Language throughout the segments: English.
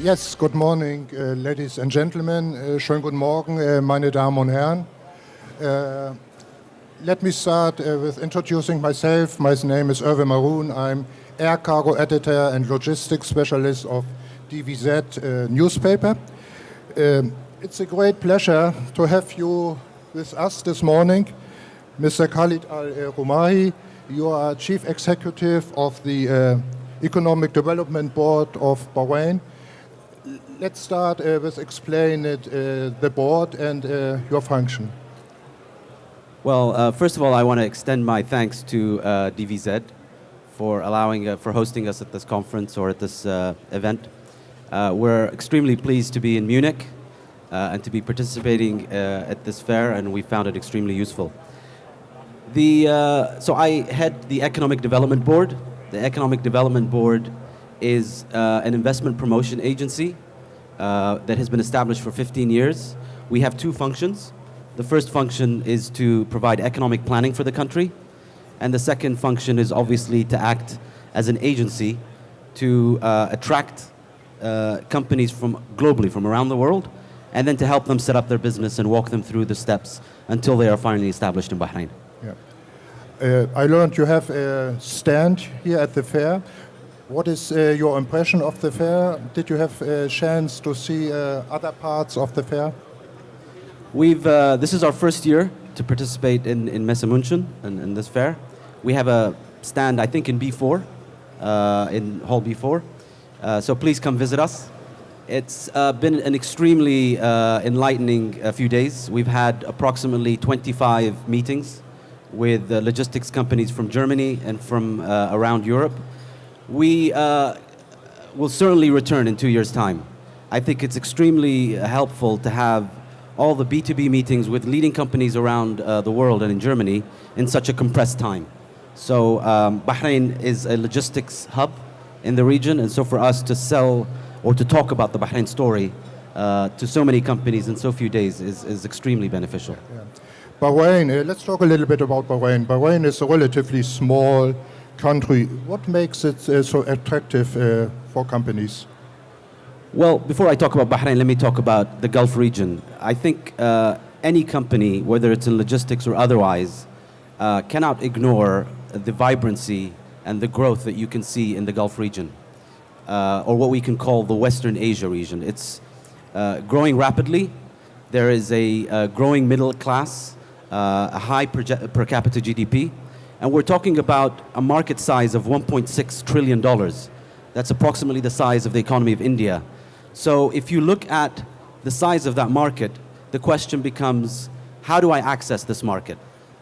Yes, good morning, ladies and gentlemen. Schönen guten Morgen, meine Damen und Herren. Let me start with introducing myself. My name is Erwin Maruhn. I'm air cargo editor and logistics specialist of DVZ newspaper. It's a great pleasure to have you with us this morning. Mr. Khalid Al Rumaihi, you are Chief Executive of the Economic Development Board of Bahrain. Let's start with explaining the board and your function. Well, first of all, I want to extend my thanks to DVZ for for hosting us at this conference or at this event. We're extremely pleased to be in Munich and to be participating at this fair, and we found it extremely useful. So I head the Economic Development Board. The Economic Development Board is an investment promotion agency that has been established for 15 years. We have two functions. The first function is to provide economic planning for the country, and the second function is obviously to act as an agency to attract companies from globally, from around the world, and then to help them set up their business and walk them through the steps until they are finally established in Bahrain. Yeah. I learned you have a stand here at the fair. What is your impression of the fair? Did you have a chance to see other parts of the fair? This is our first year to participate in Messe München in this fair. We have a stand, I think, in B4, in Hall B4. So please come visit us. It's been an extremely enlightening few days. We've had approximately 25 meetings with logistics companies from Germany and from around Europe. We will certainly return in 2 years' time. I think it's extremely helpful to have all the B2B meetings with leading companies around the world and in Germany in such a compressed time. So Bahrain is a logistics hub in the region, and so for us to sell or to talk about the Bahrain story to so many companies in so few days is extremely beneficial. Yeah. Bahrain, let's talk a little bit about Bahrain. Bahrain is a relatively small country. What makes it so attractive for companies? Well, before I talk about Bahrain, let me talk about the Gulf region. I think any company, whether it's in logistics or otherwise, cannot ignore the vibrancy and the growth that you can see in the Gulf region, or what we can call the Western Asia region. It's growing rapidly. There is a growing middle class, a high per capita GDP, and we're talking about a market size of $1.6 trillion. That's approximately the size of the economy of India. So if you look at the size of that market, the question becomes, how do I access this market?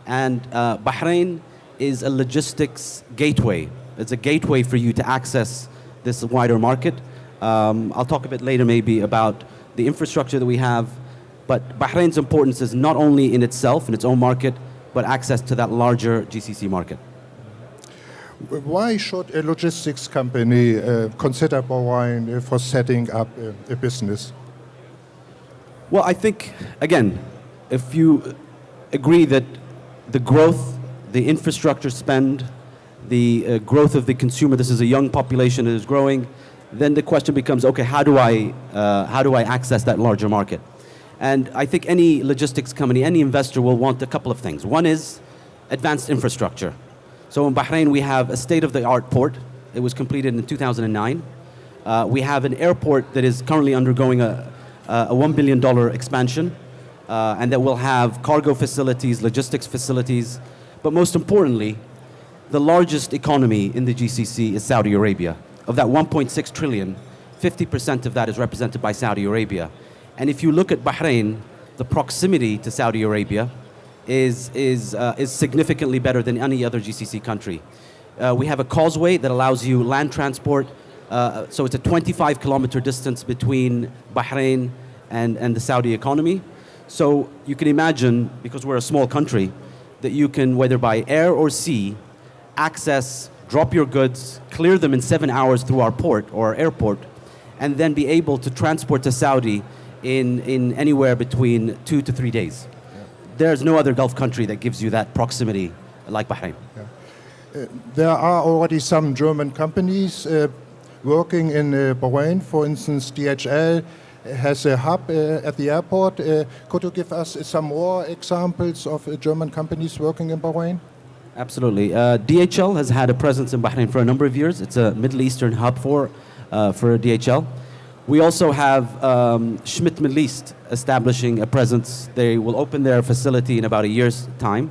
And Bahrain is a logistics gateway. It's a gateway for you to access this wider market. I'll talk a bit later maybe about the infrastructure that we have, but Bahrain's importance is not only in itself, in its own market, but access to that larger GCC market. Why should a logistics company consider Bahrain for setting up a business? Well, I think, again, if you agree that the growth, the infrastructure spend, the growth of the consumer, this is a young population that is growing, then the question becomes, okay, how do I access that larger market? And I think any logistics company, any investor will want a couple of things. One is advanced infrastructure. So in Bahrain, we have a state-of-the-art port. It was completed in 2009. We have an airport that is currently undergoing a $1 billion expansion, and that will have cargo facilities, logistics facilities. But most importantly, the largest economy in the GCC is Saudi Arabia. Of that 1.6 trillion, 50% of that is represented by Saudi Arabia. And if you look at Bahrain, the proximity to Saudi Arabia is significantly better than any other GCC country. We have a causeway that allows you land transport, so it's a 25-kilometer distance between Bahrain and the Saudi economy. So you can imagine, because we're a small country, that you can, whether by air or sea, access, drop your goods, clear them in 7 hours through our port or our airport, and then be able to transport to Saudi in anywhere between 2 to 3 days. There's no other Gulf country that gives you that proximity like Bahrain. Yeah. There are already some German companies working in Bahrain. For instance, DHL has a hub at the airport. Could you give us some more examples of German companies working in Bahrain? Absolutely. DHL has had a presence in Bahrain for a number of years. It's a Middle Eastern hub for DHL. We also have Schmidt Middle East establishing a presence. They will open their facility in about a year's time.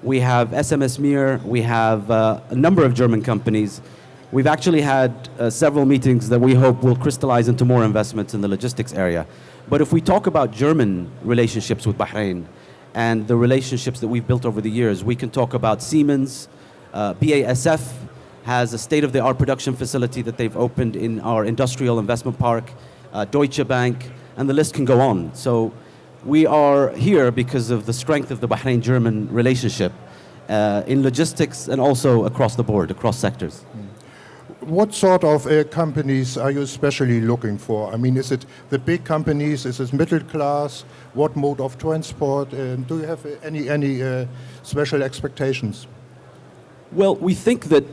We have SMS Mir. We have a number of German companies. We've actually had several meetings that we hope will crystallize into more investments in the logistics area. But if we talk about German relationships with Bahrain and the relationships that we've built over the years, we can talk about Siemens. BASF has a state-of-the-art production facility that they've opened in our industrial investment park, Deutsche Bank, and the list can go on. So we are here because of the strength of the Bahrain-German relationship in logistics and also across the board, across sectors. What sort of companies are you especially looking for? I mean, is it the big companies? Is it middle class? What mode of transport? Do you have any special expectations? Well, we think that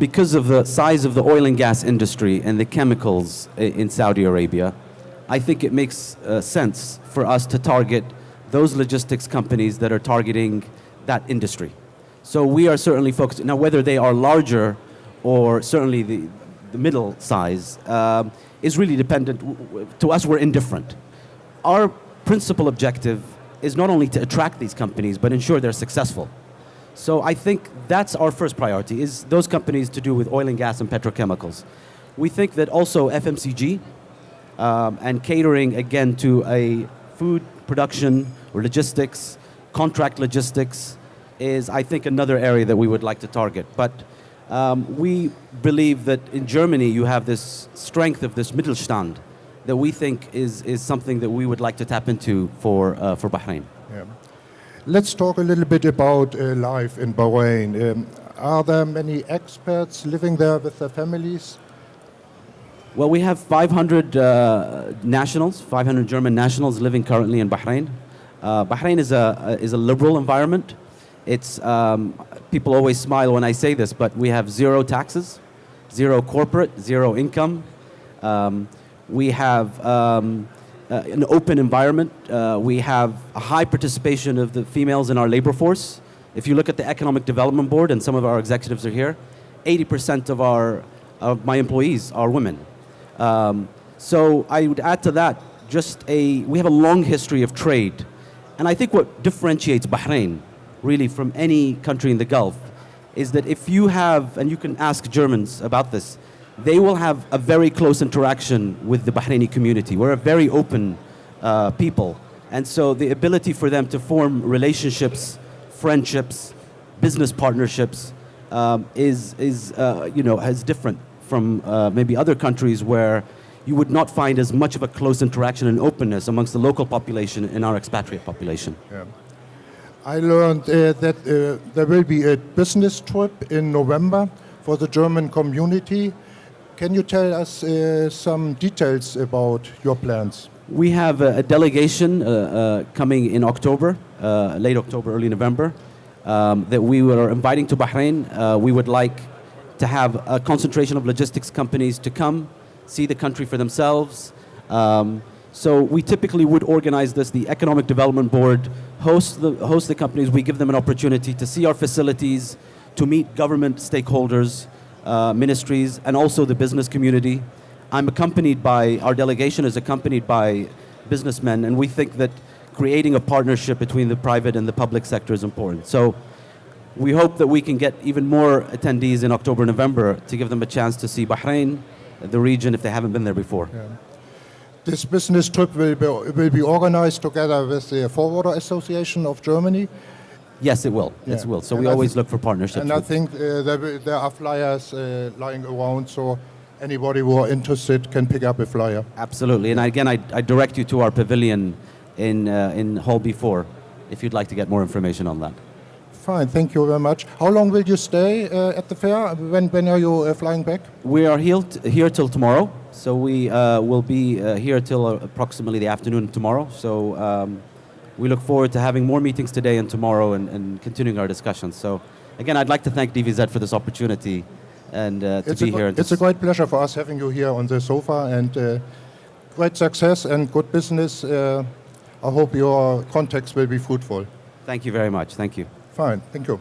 because of the size of the oil and gas industry and the chemicals in Saudi Arabia, I think it makes sense for us to target those logistics companies that are targeting that industry. So we are certainly focused. Now, whether they are larger or certainly the middle size is really dependent. To us, we're indifferent. Our principal objective is not only to attract these companies, but ensure they're successful. So I think that's our first priority, is those companies to do with oil and gas and petrochemicals. We think that also FMCG and catering, again, to a food production or logistics, contract logistics, is, I think, another area that we would like to target. But we believe that in Germany you have this strength of this Mittelstand that we think is something that we would like to tap into for Bahrain. Yeah. Let's talk a little bit about life in Bahrain. Are there many expats living there with their families? Well, we have 500 nationals, 500 German nationals living currently in Bahrain. Bahrain is a liberal environment. It's people always smile when I say this, but we have zero taxes, zero corporate, zero income. We have an open environment. We have a high participation of the females in our labor force. If you look at the Economic Development Board, and some of our executives are here, 80% of my employees are women. So I would add to that, we have a long history of trade. And I think what differentiates Bahrain really from any country in the Gulf is that if you have, and you can ask Germans about this, they will have a very close interaction with the Bahraini community. We're a very open people. And so the ability for them to form relationships, friendships, business partnerships is different from maybe other countries where you would not find as much of a close interaction and openness amongst the local population and our expatriate population. Yeah. I learned that there will be a business trip in November for the German community. Can you tell us some details about your plans? We have a delegation coming in October, late October, early November, that we are inviting to Bahrain. We would like to have a concentration of logistics companies to come, see the country for themselves. So we typically would organize this. The Economic Development Board hosts the companies. We give them an opportunity to see our facilities, to meet government stakeholders, ministries, and also the business community. Our delegation is accompanied by businessmen, and we think that creating a partnership between the private and the public sector is important. So we hope that we can get even more attendees in October, November to give them a chance to see Bahrain, the region, if they haven't been there before. Yeah. This business trip will be organized together with the Forwarder Association of Germany. Yes, it will. Yeah. It will. So and we always look for partnerships. And I think there are flyers lying around, so anybody who are interested can pick up a flyer. Absolutely. And again, I direct you to our pavilion in Hall B4 if you'd like to get more information on that. Fine, thank you very much. How long will you stay at the fair? When are you flying back? We are here till tomorrow. So we will be here till approximately the afternoon tomorrow. So we look forward to having more meetings today and tomorrow and continuing our discussions. So again, I'd like to thank DVZ for this opportunity and to be here. It's a great pleasure for us having you here on the sofa, and great success and good business. I hope your contacts will be fruitful. Thank you very much. Thank you. Fine, thank you.